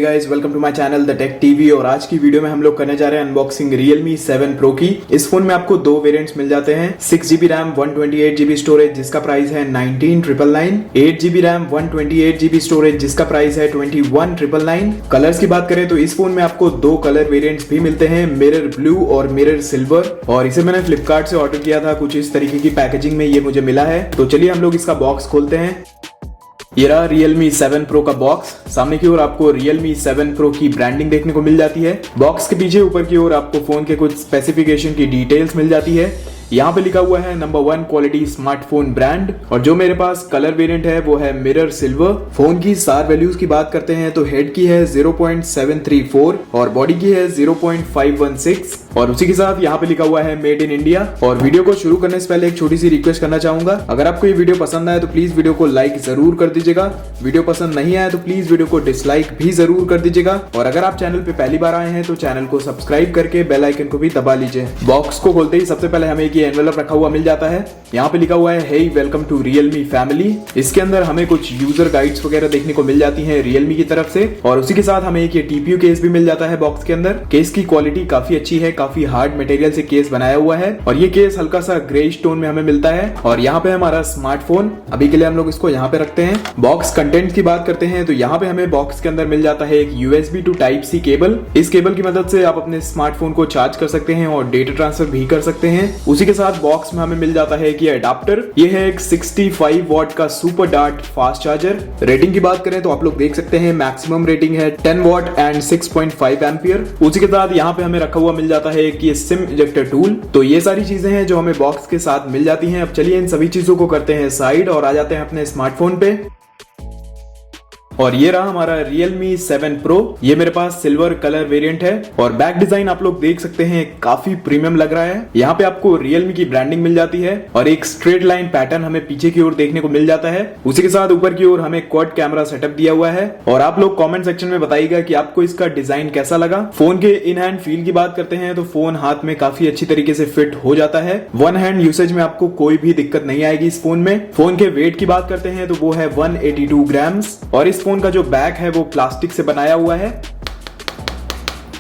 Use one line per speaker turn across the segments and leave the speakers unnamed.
Guys, welcome to my channel the tech TV. और आज की वीडियो में हम लोग करने जा रहे हैं अनबॉक्सिंग Realme 7 Pro की। इस फोन में आपको दो वेरिएंट्स मिल जाते हैं, 6GB रैम 128GB स्टोरेज जिसका प्राइस है 19,999, 8GB रैम 128GB स्टोरेज जिसका प्राइस है 21,999। कलर्स की बात करें तो इस फोन में आपको दो कलर वेरिएंट्स भी मिलते हैं, मिरर ब्लू और मिरर सिल्वर। और इसे मैंने फ्लिपकार्ट से ऑर्डर किया था, कुछ इस तरीके की पैकेजिंग में ये मुझे मिला है। तो चलिए हम लोग इसका बॉक्स खोलते हैं। ये रहा Realme 7 Pro का बॉक्स। सामने की ओर आपको Realme 7 Pro की ब्रांडिंग देखने को मिल जाती है। बॉक्स के पीछे ऊपर की ओर आपको फोन के कुछ स्पेसिफिकेशन की डिटेल्स मिल जाती है। यहाँ पे लिखा हुआ है नंबर 1 क्वालिटी स्मार्टफोन ब्रांड। और जो मेरे पास कलर वेरिएंट है वो है मिरर सिल्वर। फोन की स्टार वैल्यूज की बात करते हैं तो हेड की है 0.734 और बॉडी की है 0.516 और उसी के साथ यहाँ पे लिखा हुआ है मेड इन इंडिया। और वीडियो को शुरू करने से पहले एक छोटी सी रिक्वेस्ट करना चाहूंगा, अगर आपको ये वीडियो पसंद आए तो प्लीज वीडियो को लाइक जरूर कर दीजिएगा। वीडियो पसंद नहीं आया तो प्लीज वीडियो को डिसलाइक भी जरूर कर दीजिएगा। और अगर आप चैनल पे पहली बार आए हैं तो चैनल को सब्सक्राइब करके बेल आइकन को भी दबा लीजिए। बॉक्स को खोलते ही सबसे पहले हमें ये एनवेलप रखा हुआ मिल जाता है। यहाँ पे लिखा हुआ है hey welcome to Realme family. इसके अंदर हमें कुछ यूजर गाइड्स वगैरह देखने को मिल जाती हैं Realme की तरफ से। और उसी के साथ हमें एक ये TPU केस भी मिल जाता है बॉक्स के अंदर। केस की क्वालिटी काफी अच्छी है, काफी हार्ड मटेरियल से केस बनाया हुआ है और ये केस हल्का सा ग्रे स्टोन में हमें मिलता है। और यहाँ पे हमारा स्मार्टफोन, अभी के लिए हम लोग इसको यहाँ पे रखते हैं। बॉक्स कंटेंट की बात करते हैं तो यहाँ पे हमें बॉक्स के अंदर मिल जाता है एक USB to Type-C केबल। इस केबल की मदद से आप अपने स्मार्टफोन को चार्ज कर सकते हैं और डेटा ट्रांसफर भी कर सकते हैं। उसी के साथ बॉक्स में हमें मिल जाता है कि अडाप्टर, ये है एक 65 वॉट का superdart फास्ट चार्जर। रेटिंग की बात करें तो आप लोग देख सकते हैं मैक्सिमम रेटिंग है 10 वॉट एंड 6.5 एम्पियर। उसी के साथ यहाँ पे हमें रखा हुआ मिल जाता है कि सिम इजेक्टर टूल। तो ये सारी चीजें हैं जो हमें बॉक्स के साथ मिल जाती हैं। अब चलिए इन सभी चीजों को करते हैं साइड और आ जाते हैं अपने स्मार्टफोन पे। और ये रहा हमारा Realme 7 Pro। ये मेरे पास सिल्वर कलर वेरिएंट है और बैक डिजाइन आप लोग देख सकते हैं काफी प्रीमियम लग रहा है। यहाँ पे आपको Realme की ब्रांडिंग मिल जाती है और एक स्ट्रेट लाइन पैटर्न हमें पीछे की ओर देखने को मिल जाता है। उसी के साथ ऊपर की ओर हमें क्वाड कैमरा सेटअप दिया हुआ है। और आप लोग कमेंट सेक्शन में बताइएगा कि आपको इसका डिजाइन कैसा लगा। फोन के इन हैंड फील की बात करते हैं तो फोन हाथ में काफी अच्छी तरीके से फिट हो जाता है। वन हैंड यूसेज में आपको कोई भी दिक्कत नहीं आएगी इस फोन में। फोन के वेट की बात करते हैं तो वो है 182 ग्राम्स और इस फोन का जो बैक है वो प्लास्टिक से बनाया हुआ है।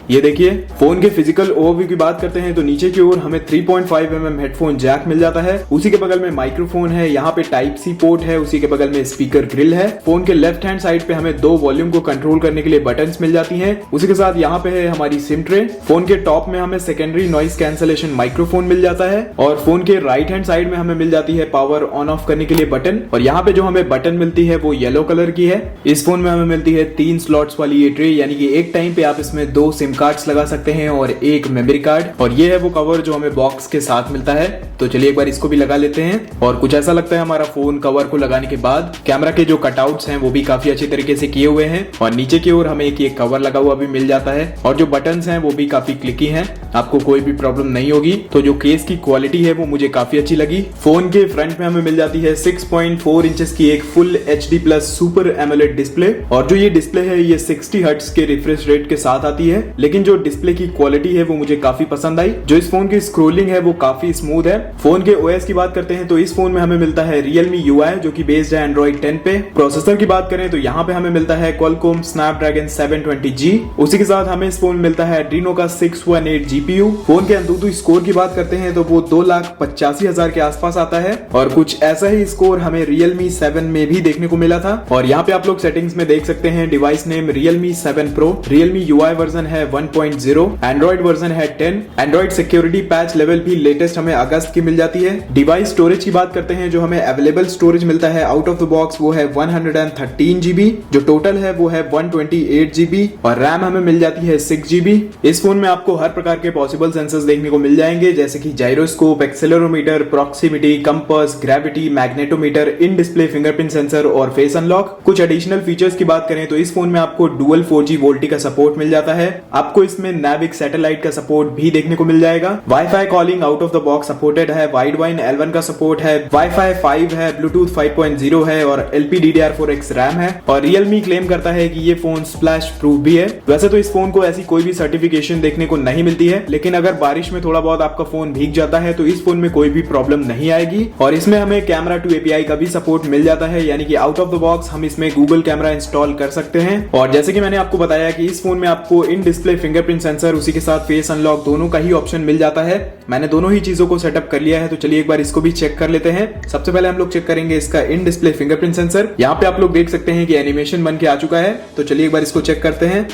ये देखिए। फोन के फिजिकल ओवरव्यू की बात करते हैं तो नीचे की ओर हमें 3.5mm हेडफोन जैक मिल जाता है। उसी के बगल में माइक्रोफोन है, यहाँ पे Type-C पोर्ट है, उसी के बगल में स्पीकर ग्रिल है। फोन के लेफ्ट हैंड साइड पे हमें दो वॉल्यूम को कंट्रोल करने के लिए बटन्स मिल जाती हैं। उसी के साथ यहाँ पे है हमारी सिम ट्रे। फोन के टॉप में हमें सेकेंडरी नॉइस कैंसलेशन माइक्रोफोन मिल जाता है और फोन के राइट हैंड साइड में हमें मिल जाती है पावर ऑन ऑफ करने के लिए बटन। और यहाँ पे जो हमें बटन मिलती है वो येलो कलर की है। इस फोन में हमें मिलती है 3 स्लॉट्स वाली ये ट्रे, यानी कि एक टाइम पे आप इसमें 2 सिम कार्ड्स लगा सकते हैं और एक मेमोरी कार्ड। और ये है वो कवर जो हमें बॉक्स के साथ मिलता है। तो चलिए एक बार इसको भी लगा लेते हैं। और कुछ ऐसा लगता है हमारा फोन कवर को लगाने के बाद। कैमरा के जो कटआउट्स हैं वो भी काफी अच्छी तरीके से किए हुए हैं और नीचे की ओर हमें एक ये कवर लगा हुआ भी मिल जाता है। और जो बटन्स हैं वो भी काफी क्लिकी हैं, आपको कोई भी प्रॉब्लम नहीं होगी। तो जो केस की क्वालिटी है वो मुझे काफी अच्छी लगी। फोन के फ्रंट में हमें मिल जाती है 6.4 इंचेस की एक full HD+ super AMOLED display. और जो ये डिस्प्ले है ये 60 हर्ट्ज के रिफ्रेश रेट के साथ आती है। लेकिन जो डिस्प्ले की क्वालिटी है वो मुझे काफी पसंद आई। जो इस फोन की स्क्रोलिंग है वो काफी स्मूथ है। फोन के OS की बात करते हैं तो इस फोन में हमें मिलता है Realme UI जो कि बेस्ड है Android 10 पे। प्रोसेसर की बात करें तो यहाँ पे हमें मिलता है Qualcomm Snapdragon 720G। उसी के साथ हमें इस फोन में मिलता है Adreno का 618 GPU। फोन के अंतुतु स्कोर की बात करते हैं तो वो 2,85,000 के आसपास आता है और कुछ ऐसा ही स्कोर हमें Realme 7 में भी देखने को मिला था। और यहाँ पे आप लोग सेटिंग्स में देख सकते हैं device name Realme 7 Pro, Realme UI version है 1.0, एंड्रॉइड वर्जन है 10। एंड्रॉइड सिक्योरिटी पैच लेवल भी लेटेस्ट हमें अगस्त की मिल जाती है। डिवाइस स्टोरेज की बात करते हैं, जो हमें अवेलेबल स्टोरेज मिलता है आउट ऑफ द बॉक्स वो है 113GB। जो टोटल है वो है 128GB और रैम हमें मिल जाती है 6GB। इस फोन में आपको हर प्रकार के पॉसिबल सेंसर्स देखने को मिल जाएंगे, जैसे कि gyroscope, accelerometer, proximity, compass, gravity, magnetometer, in display fingerprint sensor और फेस अनलॉक। कुछ एडिशनल फीचर्स की बात करें तो इस फोन में आपको डुअल 4G वोल्टी का सपोर्ट मिल जाता है। आप आपको इसमें Navic सैटेलाइट का सपोर्ट भी देखने को मिल जाएगा। Wifi calling out of the box supported है, वाइडवाइन L1 का सपोर्ट है, वाईफाई 5 है, ब्लूटूथ 5.0 है और LPDDR4X रैम है। और Realme क्लेम करता है कि ये फोन स्प्लैश प्रूफ भी है। वैसे तो इस फोन को ऐसी कोई भी सर्टिफिकेशन देखने को नहीं मिलती है, लेकिन अगर बारिश में थोड़ा बहुत आपका फोन भीग जाता है तो इस फोन में कोई भी प्रॉब्लम नहीं आएगी। और इसमें हमें camera.You API का भी सपोर्ट मिल जाता है, यानी कि आउट ऑफ द बॉक्स हम इसमें गूगल कैमरा इंस्टॉल कर सकते हैं। और जैसे कि मैंने आपको बताया कि इस फोन में आपको इन डिस्प्ले फिंगरप्रिंट सेंसर उसी के साथ फेस अनलॉक दोनों का ही ऑप्शन मिल जाता है। मैंने दोनों ही चीजों को सेटअप कर लिया है, तो चलिए एक बार इसको भी चेक कर लेते हैं। सबसे पहले हम लोग चेक करेंगे इसका इन डिस्प्ले फिंगरप्रिंट सेंसर। यहाँ पे आप लोग देख सकते हैं कि एनिमेशन बन के आ चुका है, तो चलिए एक बार इसको चेक करते हैं।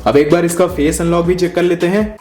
अब एक बार इसका फेस अनलॉक भी चेक कर लेते हैं।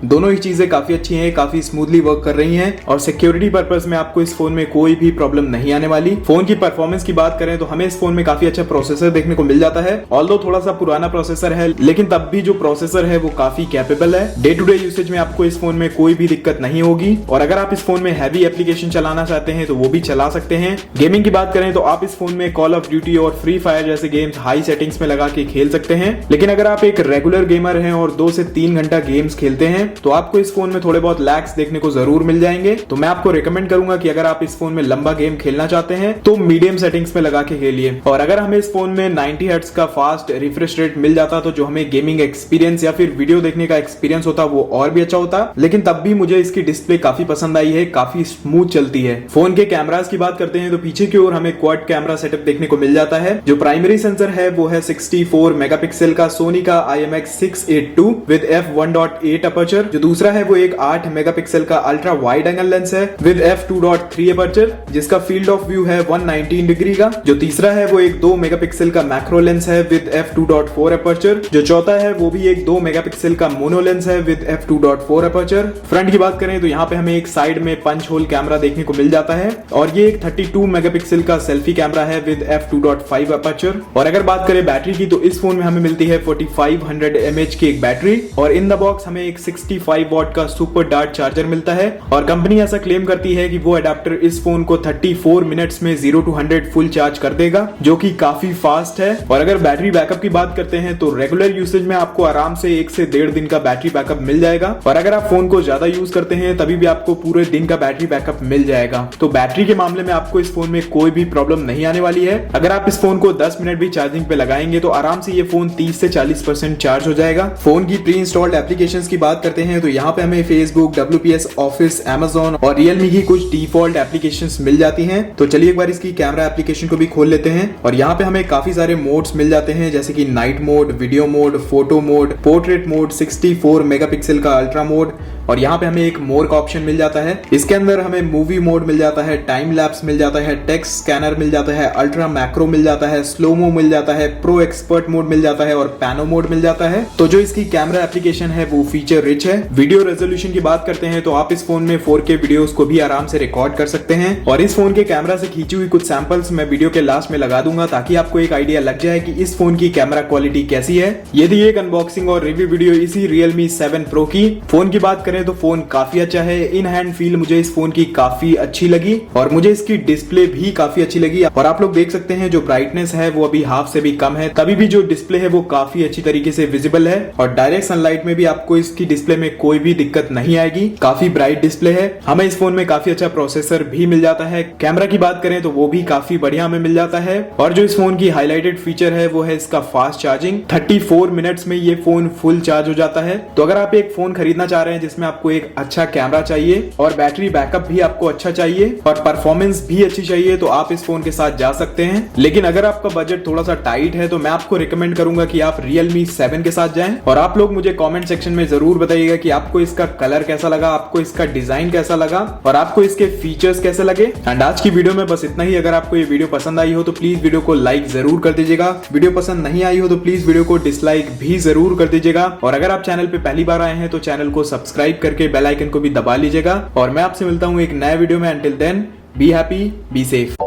दोनों ही चीजें काफी अच्छी हैं, काफी स्मूथली वर्क कर रही हैं और सिक्योरिटी पर्पस में आपको इस फोन में कोई भी प्रॉब्लम नहीं आने वाली। फोन की परफॉर्मेंस की बात करें तो हमें इस फोन में काफी अच्छा प्रोसेसर देखने को मिल जाता है। ऑल्दो थोड़ा सा पुराना प्रोसेसर है, लेकिन तब भी जो प्रोसेसर है वो काफी कैपेबल है। डे टू डे यूसेज में आपको इस फोन में कोई भी दिक्कत नहीं होगी। और अगर आप इस फोन में हैवी एप्लीकेशन चलाना चाहते हैं तो वो भी चला सकते हैं। गेमिंग की बात करें तो आप इस फोन में कॉल ऑफ ड्यूटी और फ्री फायर जैसे गेम्स हाई सेटिंग्स में लगा के खेल सकते हैं। लेकिन अगर आप एक रेगुलर गेमर हैं और 2 से 3 घंटा गेम्स खेलते हैं तो आपको इस फोन में थोड़े बहुत लैग्स देखने को जरूर मिल जाएंगे। तो मैं आपको रिकमेंड करूंगा कि अगर आप इस फोन में लंबा गेम खेलना चाहते हैं तो मीडियम सेटिंग्स में लगा के खेलिए। और अगर हमें इस फोन में 90 हर्ट्ज का फास्ट रिफ्रेश रेट मिल जाता तो जो हमें गेमिंग एक्सपीरियंस या फिर वीडियो देखने का एक्सपीरियंस होता वो और भी अच्छा होता। लेकिन तब भी मुझे इसकी डिस्प्ले काफी पसंद आई है, काफी स्मूथ चलती है। फोन के कैमरास की बात करते हैं तो पीछे की ओर हमें क्वाड कैमरा सेटअप देखने को मिल जाता है। जो प्राइमरी सेंसर है वो है 64 मेगापिक्सल का सोनी का IMX682 विद f1.8 अपर्चर। जो दूसरा है वो एक 8 मेगापिक्सल का अल्ट्रा वाइड एंगल लेंस है विद f2.3 अपर्चर, जिसका फील्ड ऑफ व्यू है 119 डिग्री का। जो तीसरा है वो एक 2 मेगापिक्सल का मैक्रो लेंस है विद f2.4 अपर्चर। जो चौथा है वो भी एक 2 मेगापिक्सल का मोनो लेंस है विद f2.4 अपर्चर। फ्रंट की बात करें तो यहाँ पे हमें एक साइड में पंच होल कैमरा देखने को मिल जाता है और ये एक 32 मेगापिक्सल का सेल्फी कैमरा है विद f2.5 अपर्चर। और अगर बात करें बैटरी की तो इस फोन में हमें मिलती है 4500 mAh की एक बैटरी और इन द बॉक्स हमें एक 65 वॉट का superdart चार्जर मिलता है। और कंपनी ऐसा क्लेम करती है कि वो अडेप्टर इस फोन को 34 मिनट्स में 0 to 100 फुल चार्ज कर देगा, जो कि काफी फास्ट है। और अगर बैटरी बैकअप की बात करते हैं तो रेगुलर यूसेज में आपको आराम से 1 से 1.5 दिन का बैटरी बैकअप मिल जाएगा। और अगर आप फोन को ज्यादा यूज करते हैं तभी भी आपको पूरे दिन का बैटरी बैकअप मिल जाएगा। तो बैटरी के मामले में आपको इस फोन में कोई भी प्रॉब्लम नहीं आने वाली है। अगर आप इस फोन को 10 मिनट भी चार्जिंग पे लगाएंगे तो आराम से ये फोन 30 से 40% चार्ज हो जाएगा। फोन की प्री इंस्टॉल्ड एप्लीकेशंस की बात करते हैं तो यहाँ पे हमें फेसबुक, WPS, ऑफिस, Amazon और Realme की कुछ डिफॉल्ट एप्लीकेशंस मिल जाती हैं। तो चलिए एक बार इसकी कैमरा एप्लीकेशन को भी खोल लेते हैं। और यहाँ पे हमें काफी सारे मोड्स मिल जाते हैं, जैसे कि night mode, video mode, photo mode, portrait mode, 64 megapixel का अल्ट्रा मोड। और यहाँ पे हमें एक मोर का ऑप्शन मिल जाता है। इसके अंदर हमें मूवी मोड मिल जाता है, टाइम लैप्स मिल जाता है, टेक्स्ट स्कैनर मिल जाता है, अल्ट्रा मैक्रो मिल जाता है, स्लोमो मिल जाता है, प्रो एक्सपर्ट मोड मिल जाता है और पैनो मोड मिल जाता है। तो जो इसकी कैमरा एप्लीकेशन है वो फीचर रिच है। वीडियो रेजोल्यूशन की बात करते हैं तो आप इस फोन में 4K वीडियोस को भी आराम से रिकॉर्ड कर सकते हैं। और इस फोन के कैमरा से खींची हुई कुछ सैंपल्स मैं वीडियो के लास्ट में लगा दूंगा ताकि आपको एक आइडिया लग जाए कि इस फोन की कैमरा क्वालिटी कैसी है। ये थी एक अनबॉक्सिंग और रिव्यू वीडियो इसी Realme 7 Pro की। फोन की बात करें तो फोन काफी अच्छा है। इन हैंड फील मुझे इस फोन की काफी अच्छी लगी और मुझे इसकी डिस्प्ले भी काफी अच्छी लगी। और आप लोग देख सकते हैं जो ब्राइटनेस है वो अभी हाफ से भी कम है, तभी भी जो डिस्प्ले है वो काफी अच्छी तरीके से विजिबल है। और डायरेक्ट सनलाइट में भी आपको इसकी डिस्प्ले में कोई भी दिक्कत नहीं आएगी। काफी ब्राइट डिस्प्ले है। हमें इस फोन में काफी अच्छा प्रोसेसर भी मिल जाता है। कैमरा की बात करें तो वो भी काफी बढ़िया हमें मिल जाता है। और जो इस फोन की हाईलाइटेड फीचर है वो है इसका फास्ट चार्जिंग। 34 मिनट्स में ये फोन फुल चार्ज हो जाता है। तो अगर आप एक फोन खरीदना चाह रहे हैं जिसमें इसमें आपको एक अच्छा कैमरा चाहिए और बैटरी बैकअप भी आपको अच्छा चाहिए और परफॉर्मेंस भी अच्छी चाहिए तो आप इस फोन के साथ जा सकते हैं। लेकिन अगर आपका बजट थोड़ा सा टाइट है तो मैं आपको रिकमेंड करूंगा कि आप Realme 7 के साथ जाएं। और आप लोग मुझे कमेंट सेक्शन में जरूर बताइएगा कि आपको इसका कलर कैसा लगा, आपको इसका डिजाइन कैसा लगा और आपको इसके फीचर्स कैसे लगे। एंड आज की वीडियो में बस इतना ही। अगर आपको ये वीडियो पसंद आई हो तो प्लीज वीडियो को लाइक जरूर कर दीजिएगा। वीडियो पसंद नहीं आई हो तो प्लीज वीडियो को डिसलाइक भी जरूर कर दीजिएगा। और अगर आप चैनल पे पहली बार आए हैं तो चैनल को सब्सक्राइब करके बेल आइकन को भी दबा लीजिएगा। और मैं आपसे मिलता हूँ एक नए वीडियो में। Until then be happy, be safe.